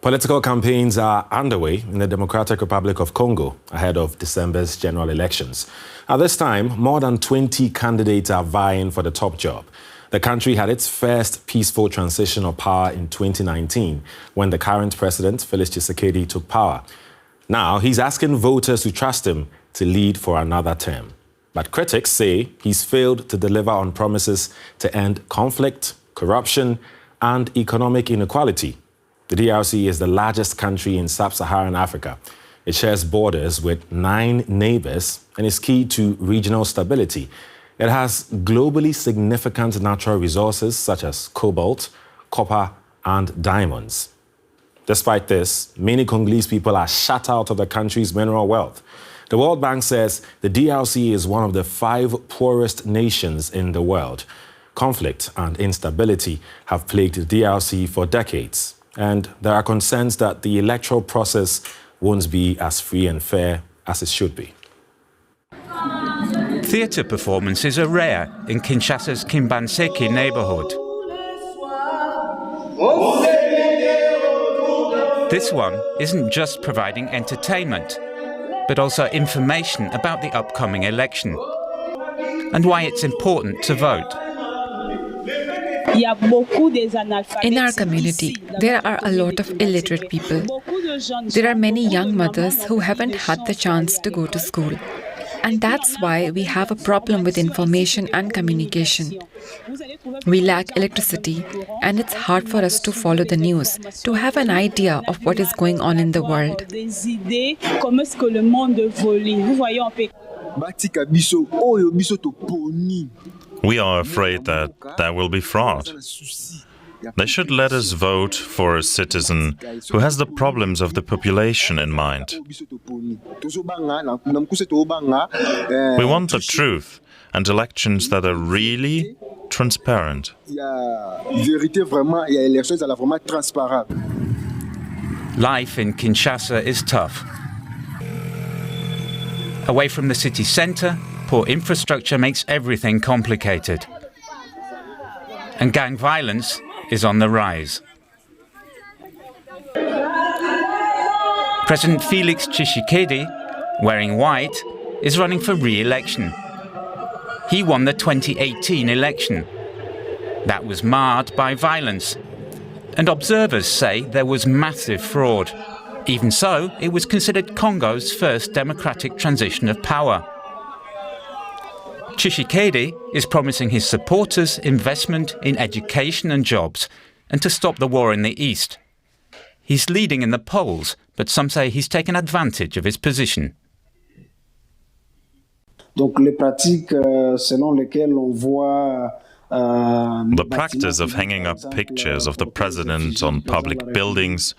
Political campaigns are underway in the Democratic Republic of Congo ahead of December's general elections. At this time, more than 20 candidates are vying for the top job. The country had its first peaceful transition of power in 2019 when the current president, Felix Tshisekedi, took power. Now, he's asking voters to trust him to lead for another term. But critics say he's failed to deliver on promises to end conflict, corruption, and economic inequality. The DRC is the largest country in sub-Saharan Africa. It shares borders with 9 neighbors and is key to regional stability. It has globally significant natural resources such as cobalt, copper, and diamonds. Despite this, many Congolese people are shut out of the country's mineral wealth. The World Bank says the DRC is one of the 5 poorest nations in the world. Conflict and instability have plagued the DRC for decades. And there are concerns that the electoral process won't be as free and fair as it should be. Theatre performances are rare in Kinshasa's Kimbanseke neighbourhood. This one isn't just providing entertainment, but also information about the upcoming election and why it's important to vote. In our community, there are a lot of illiterate people. There are many young mothers who haven't had the chance to go to school. And that's why we have a problem with information and communication. We lack electricity, and it's hard for us to follow the news, to have an idea of what is going on in the world. We are afraid that there will be fraud. They should let us vote for a citizen who has the problems of the population in mind. We want the truth and elections that are really transparent. Life in Kinshasa is tough. Away from the city centre, poor infrastructure makes everything complicated. And gang violence is on the rise. President Felix Tshisekedi, wearing white, is running for re-election. He won the 2018 election. That was marred by violence. And observers say there was massive fraud. Even so, it was considered Congo's first democratic transition of power. Tshisekedi is promising his supporters investment in education and jobs, and to stop the war in the east. He's leading in the polls, but some say he's taken advantage of his position. The practice of hanging up pictures of the president on public buildings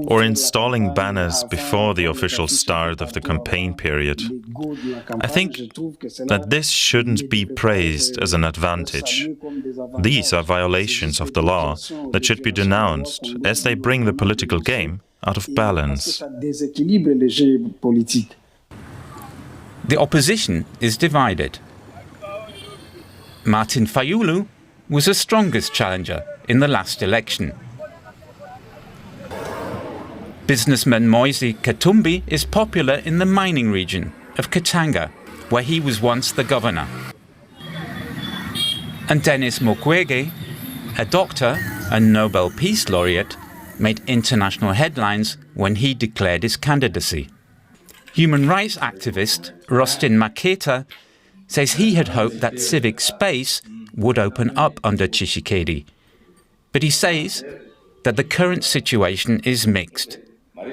or installing banners before the official start of the campaign period, I think that this shouldn't be praised as an advantage. These are violations of the law that should be denounced, as they bring the political game out of balance. The opposition is divided. Martin Fayulu was the strongest challenger in the last election. Businessman Moise Katumbi is popular in the mining region of Katanga, where he was once the governor. And Denis Mukwege, a doctor and Nobel Peace Laureate, made international headlines when he declared his candidacy. Human rights activist Rustin Maketa says he had hoped that civic space would open up under Tshisekedi. But he says that the current situation is mixed. We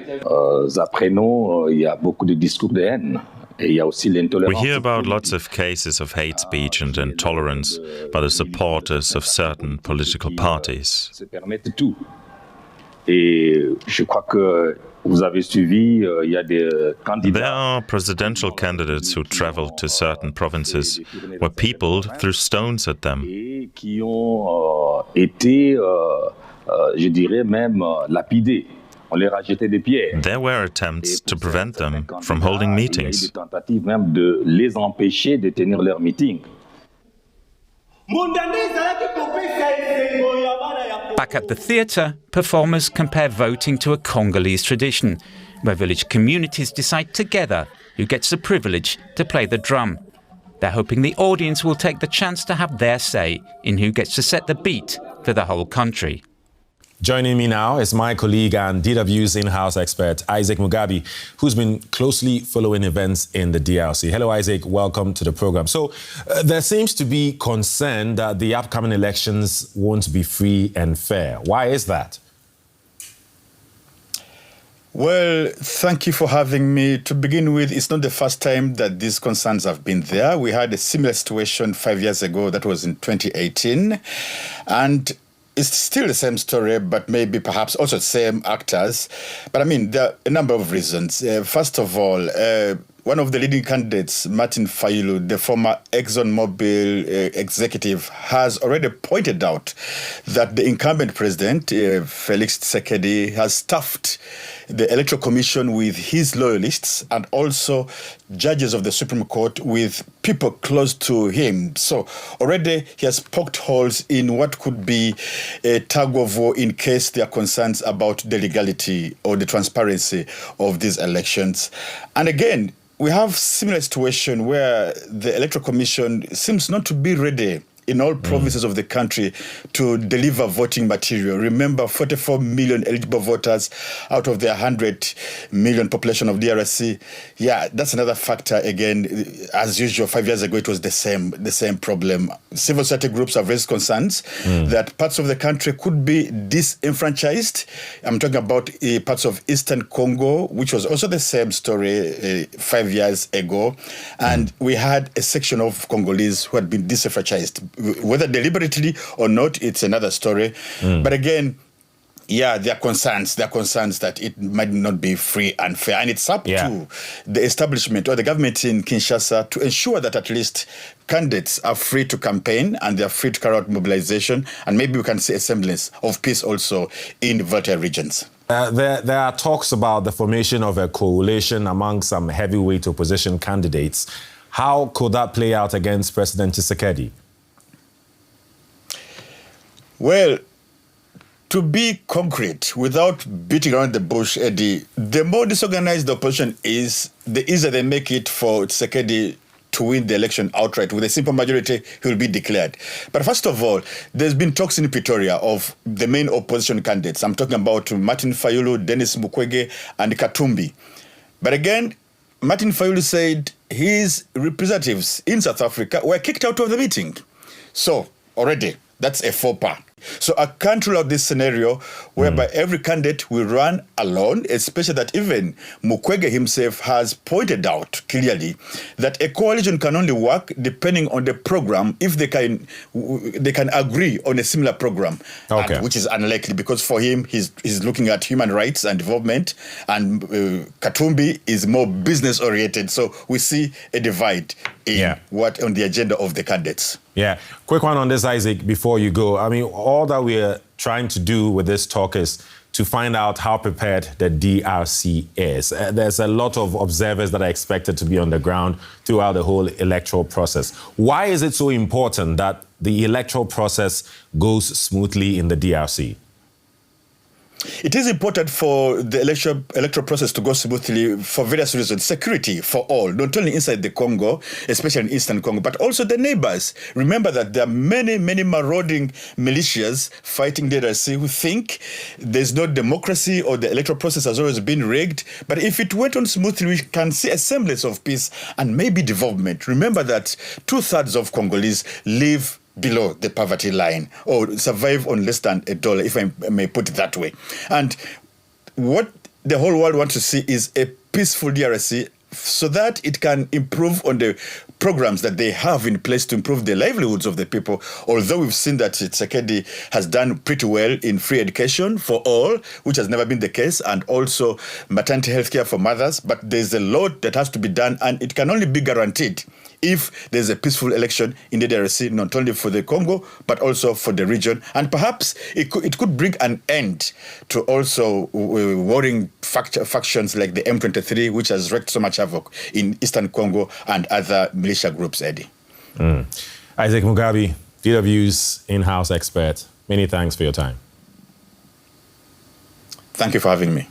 hear about lots of cases of hate speech and intolerance by the supporters of certain political parties. There are presidential candidates who traveled to certain provinces where people threw stones at them. There were attempts to prevent them from holding meetings. Back at the theatre, performers compare voting to a Congolese tradition, where village communities decide together who gets the privilege to play the drum. They're hoping the audience will take the chance to have their say in who gets to set the beat for the whole country. Joining me now is my colleague and DW's in-house expert, Isaac Mugabi, who's been closely following events in the DRC. Hello, Isaac. Welcome to the program. So there seems to be concern that the upcoming elections won't be free and fair. Why is that? Well, thank you for having me. To begin with, it's not the first time that these concerns have been there. We had a similar situation 5 years ago. That was in 2018. And it's still the same story, but maybe perhaps also the same actors. But I mean, there are a number of reasons. First of all, one of the leading candidates, Martin Fayulu, the former ExxonMobil executive, has already pointed out that the incumbent president, Felix Tshisekedi, has stuffed the Electoral Commission with his loyalists and also judges of the Supreme Court with people close to him. So already he has poked holes in what could be a tug of war in case there are concerns about the legality or the transparency of these elections. And again, we have similar situation where the Electoral Commission seems not to be ready in all provinces of the country to deliver voting material. Remember, 44 million eligible voters out of the 100 million population of DRC. Yeah, that's another factor. Again, as usual, 5 years ago, it was the same problem. Civil society groups have raised concerns that parts of the country could be disenfranchised. I'm talking about parts of Eastern Congo, which was also the same story 5 years ago. And we had a section of Congolese who had been disenfranchised. Whether deliberately or not, it's another story. But again, yeah, there are concerns that it might not be free and fair. And it's up to the establishment or the government in Kinshasa to ensure that at least candidates are free to campaign and they are free to carry out mobilization. And maybe we can see a semblance of peace also in volatile regions. There are talks about the formation of a coalition among some heavyweight opposition candidates. How could that play out against President Tshisekedi? Well, to be concrete, without beating around the bush, Eddie, the more disorganized the opposition is, the easier they make it for Tshisekedi to win the election outright. With a simple majority, he will be declared. But first of all, there's been talks in Pretoria of the main opposition candidates. I'm talking about Martin Fayulu, Denis Mukwege, and Katumbi. But again, Martin Fayulu said his representatives in South Africa were kicked out of the meeting. So already, that's a faux pas. So I can't rule out this scenario whereby every candidate will run alone, especially that even Mukwege himself has pointed out clearly that a coalition can only work depending on the program if they can agree on a similar program, which is unlikely because for him he's looking at human rights and development, and Katumbi is more business oriented. So we see a divide in what on the agenda of the candidates. Yeah, quick one on this, Isaac, before you go. I mean, all that we're trying to do with this talk is to find out how prepared the DRC is. There's a lot of observers that are expected to be on the ground throughout the whole electoral process. Why is it so important that the electoral process goes smoothly in the DRC? It is important for the electoral process to go smoothly for various reasons. Security for all, not only inside the Congo, especially in Eastern Congo, but also the neighbors. Remember that there are many marauding militias fighting the DRC who think there's no democracy or the electoral process has always been rigged. But if it went on smoothly, we can see a semblance of peace and maybe development. Remember that 2/3 of Congolese live below the poverty line or survive on less than $1, if I may put it that way. And what the whole world wants to see is a peaceful DRC so that it can improve on the programs that they have in place to improve the livelihoods of the people. Although we've seen that Tshisekedi has done pretty well in free education for all, which has never been the case, and also maternity health care for mothers. But there's a lot that has to be done, and it can only be guaranteed if there's a peaceful election in the DRC, not only for the Congo, but also for the region. And perhaps it could bring an end to also worrying factions like the M23, which has wreaked so much havoc in Eastern Congo and other militia groups, Eddie. Isaac Mugabi, DW's in-house expert, many thanks for your time. Thank you for having me.